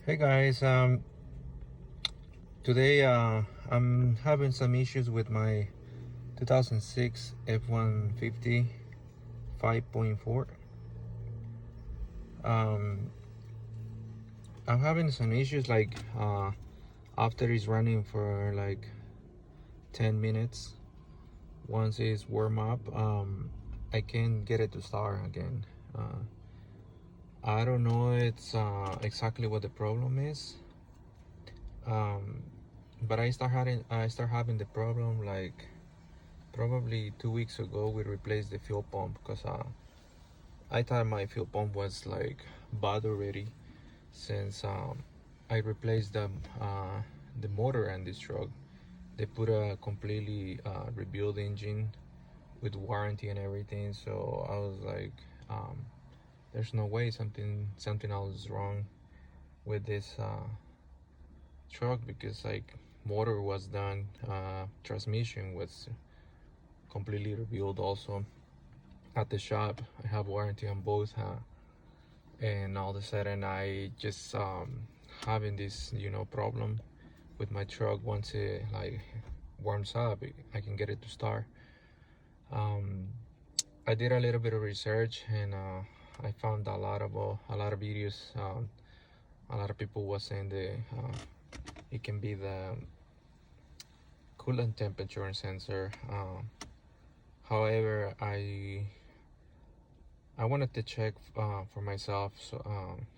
Hey guys, today I'm having some issues with my 2006 F150 5.4. Um, I'm having some issues like after it's running for like 10 minutes. Once it's warm up, I can't get it to start again. I don't know it's exactly what the problem is. Um, but I start having the problem like probably 2 weeks ago. We replaced the fuel pump because I thought my fuel pump was like bad already since I replaced the motor and this truck. They put a completely rebuilt engine with warranty and everything. So I was like, there's no way something else is wrong with this truck because like motor was done, transmission was completely rebuilt also at the shop. I have warranty on both, and all of a sudden I just having this problem with my truck. Once it like warms up, I can get it to start. um, I did a little bit of research, and I found a lot of videos. A lot of people was saying that it can be the coolant temperature sensor. However, I wanted to check for myself. So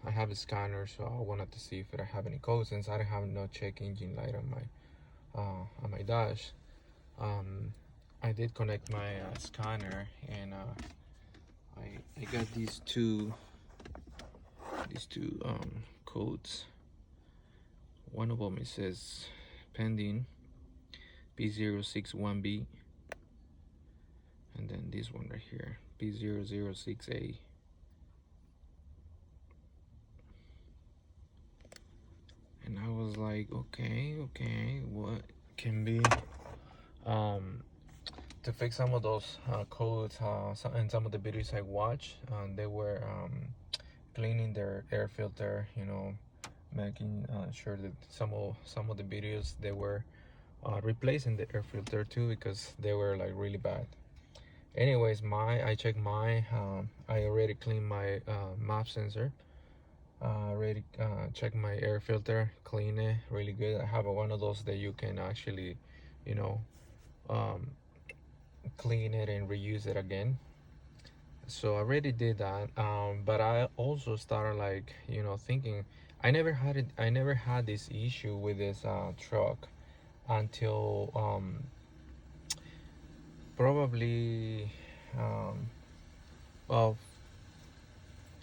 I have a scanner, so I wanted to see if I have any codes, since I don't have no check engine light on my dash. um, I did connect my scanner, and I got these two codes. One of them, it says pending P061B, and then this one right here, P006A. And I was like, okay, what can be to fix some of those codes. And some of the videos I watched, they were cleaning their air filter, making sure that some of the videos they were replacing the air filter too, because they were like really bad. Anyways, I checked I already cleaned my map sensor. Already check my air filter, clean it really good. I have one of those that you can actually, you know, um, clean it and reuse it again. So I already did that. But I also started like, thinking I never had this issue with this truck until probably um, well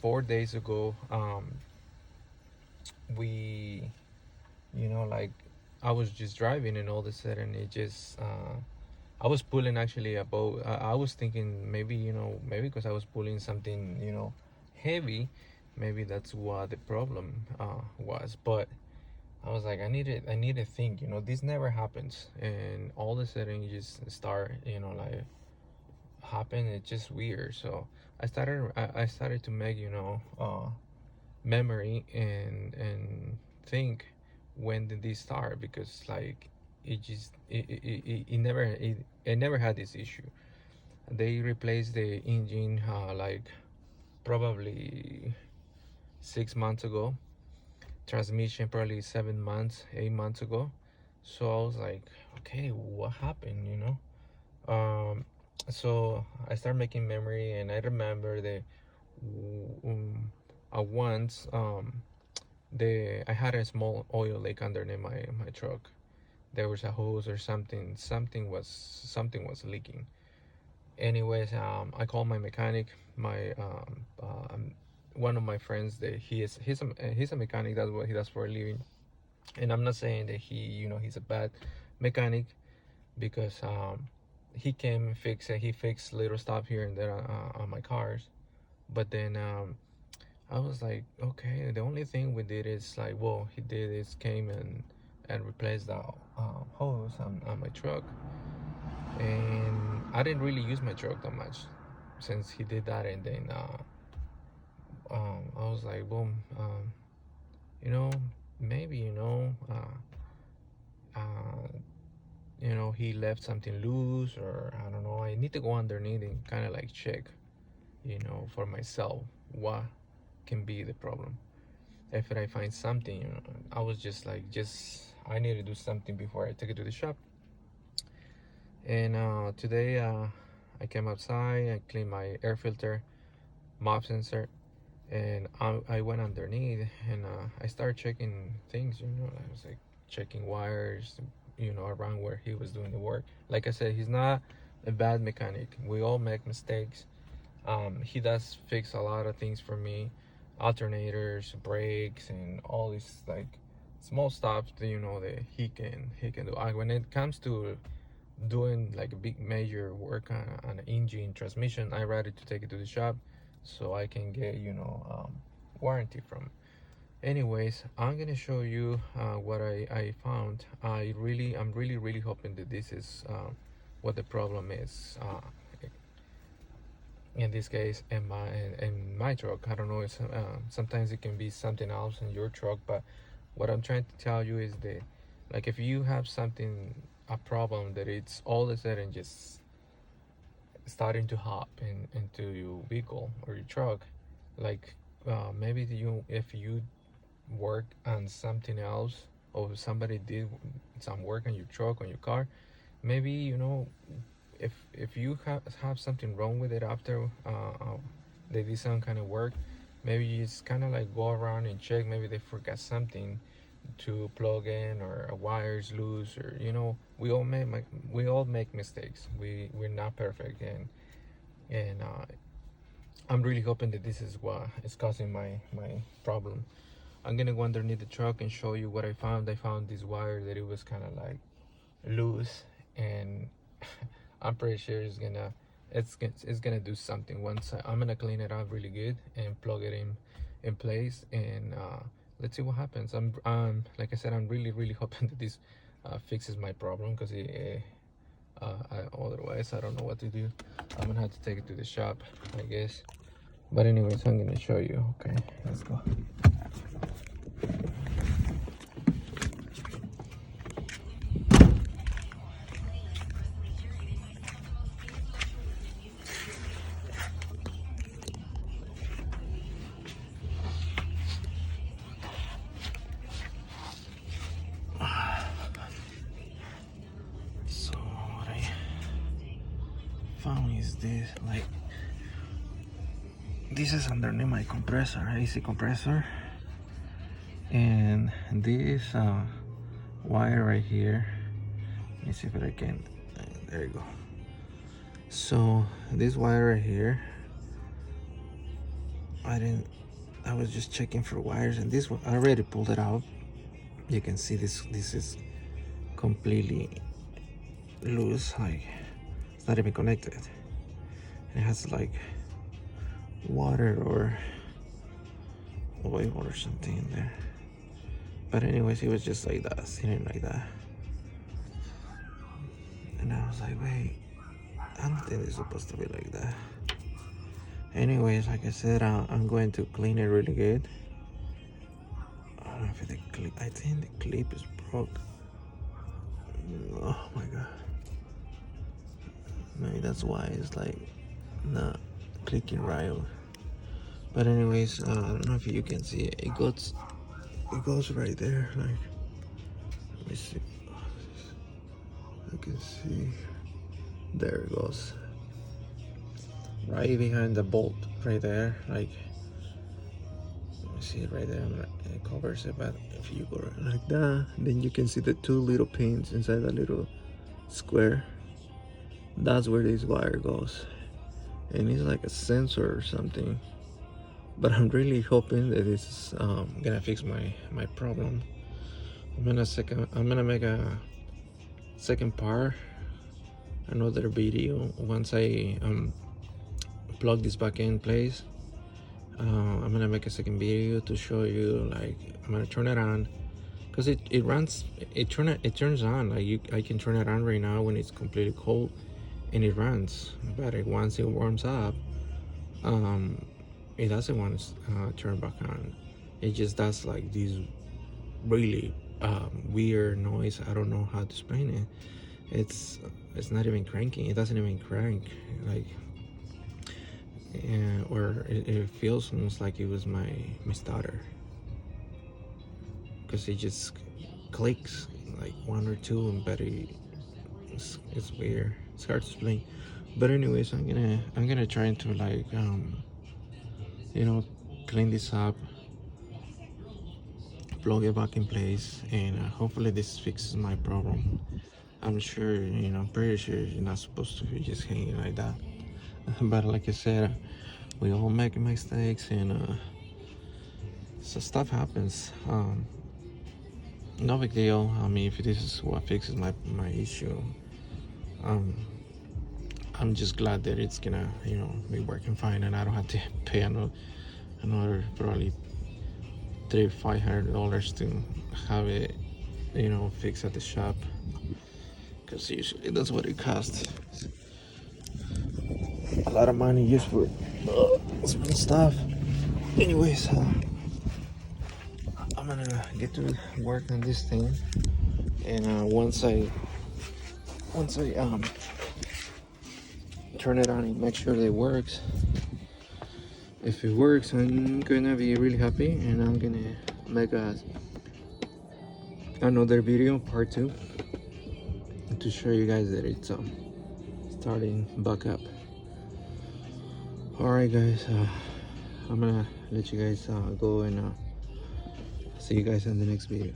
4 days ago. We like I was just driving, and all of a sudden it just I was pulling actually about I was thinking maybe maybe because I was pulling something heavy, maybe that's what the problem was. But I was like, I need to think, this never happens, and all of a sudden you just start like happen. It's just weird. So I started to make memory and think, when did this start, because like it never had this issue. They replaced the engine like probably 6 months ago, transmission probably 7 months 8 months ago. So I was like, okay, what happened, um so I started making memory, and I remember that once I had a small oil leak underneath my truck. There was a hose or something. Something was leaking. Anyways, I called my mechanic. My one of my friends, that he's a mechanic. That's what he does for a living. And I'm not saying that he's a bad mechanic, because he came and fixed it. He fixed little stuff here and there on my cars. But then I was like, okay, the only thing we did is like, well, he did is came and replaced the hose on my truck. And I didn't really use my truck that much since he did that. And then I was like, boom, you know, maybe, he left something loose, or I don't know. I need to go underneath and kind of like check, for myself what can be the problem. If I find something, I was just like, I need to do something before I take it to the shop. And today I came outside, I cleaned my air filter, mop sensor, and I went underneath, and I started checking things. I was like checking wires, around where he was doing the work. Like I said, he's not a bad mechanic. We all make mistakes. He does fix a lot of things for me, alternators, brakes, and all this like small stuff that that he can do. When it comes to doing like a big major work on an engine transmission, I rather to take it to the shop so I can get warranty from. Anyways, I'm gonna show you what I found. I'm really hoping that this is what the problem is, in this case in my truck. I don't know, it's sometimes it can be something else in your truck, but what I'm trying to tell you is that, like, if you have a problem that it's all of a sudden just starting to hop into your vehicle or your truck, like maybe if you work on something else, or somebody did some work on your truck, on your car, maybe if you have something wrong with it after they did some kind of work, maybe you just kind of like go around and check. Maybe they forgot something to plug in, or a wire's loose, or we all make mistakes. We're not perfect, and I'm really hoping that this is what is causing my problem. I'm gonna go underneath the truck and show you what I found. I found this wire that it was kind of like loose, and I'm pretty sure it's gonna do something. Once I'm gonna clean it up really good and plug it in place, and let's see what happens. Like I said, I'm really hoping that this fixes my problem, because otherwise I don't know what to do. I'm gonna have to take it to the shop, I guess. But anyways, I'm gonna show you. Okay, let's go. So what I found is this, like, this is underneath my compressor, AC compressor, and this wire right here. Let me see if I can. There you go. So this wire right here, I was just checking for wires, and this one I already pulled it out. You can see this is completely loose, like it's not even connected. It has like water or oil or something in there. But anyways, it was just like that, sitting like that. And I was like, wait, I don't think it's supposed to be like that. Anyways, like I said, I'm going to clean it really good. I don't know if I think the clip is broke. Oh my god. Maybe that's why it's like not clicking right. But anyways, I don't know if you can see it. It goes right there. Like, let me see. You can see. There it goes. Right behind the bolt, right there. Like, let me see it right there. It covers it, but if you go like that, then you can see the two little pins inside that little square. That's where this wire goes, and it's like a sensor or something. But I'm really hoping that this is gonna fix my problem. I'm gonna make a second part, another video, once I plug this back in place. I'm gonna make a second video to show you, like, I'm gonna turn it on, because it runs, it turns on, like I can turn it on right now when it's completely cold, and it runs. But once it warms up, it doesn't want to turn back on. it just does like this really weird noise. I don't know how to explain it. It's not even cranking. It doesn't even crank, like, or it feels almost like it was my starter, because it just clicks like one or two, but it's weird. It's hard to explain. But anyways, I'm gonna try to like you know, clean this up, plug it back in place, and hopefully this fixes my problem. I'm sure, you know, pretty sure you're not supposed to be just hanging like that. But like I said, we all make mistakes, and so stuff happens. No big deal. I mean, if this is what fixes my issue, I'm just glad that it's gonna, you know, be working fine, and I don't have to pay another probably $300-500 to have it, you know, fixed at the shop, because usually that's what it costs. A lot of money just for small stuff. Anyways, I'm gonna get to work on this thing, and once I turn it on and make sure that it works. If it works, I'm gonna be really happy, and I'm gonna make another video, part 2, to show you guys that it's starting back up. Alright guys, I'm gonna let you guys go, and see you guys in the next video.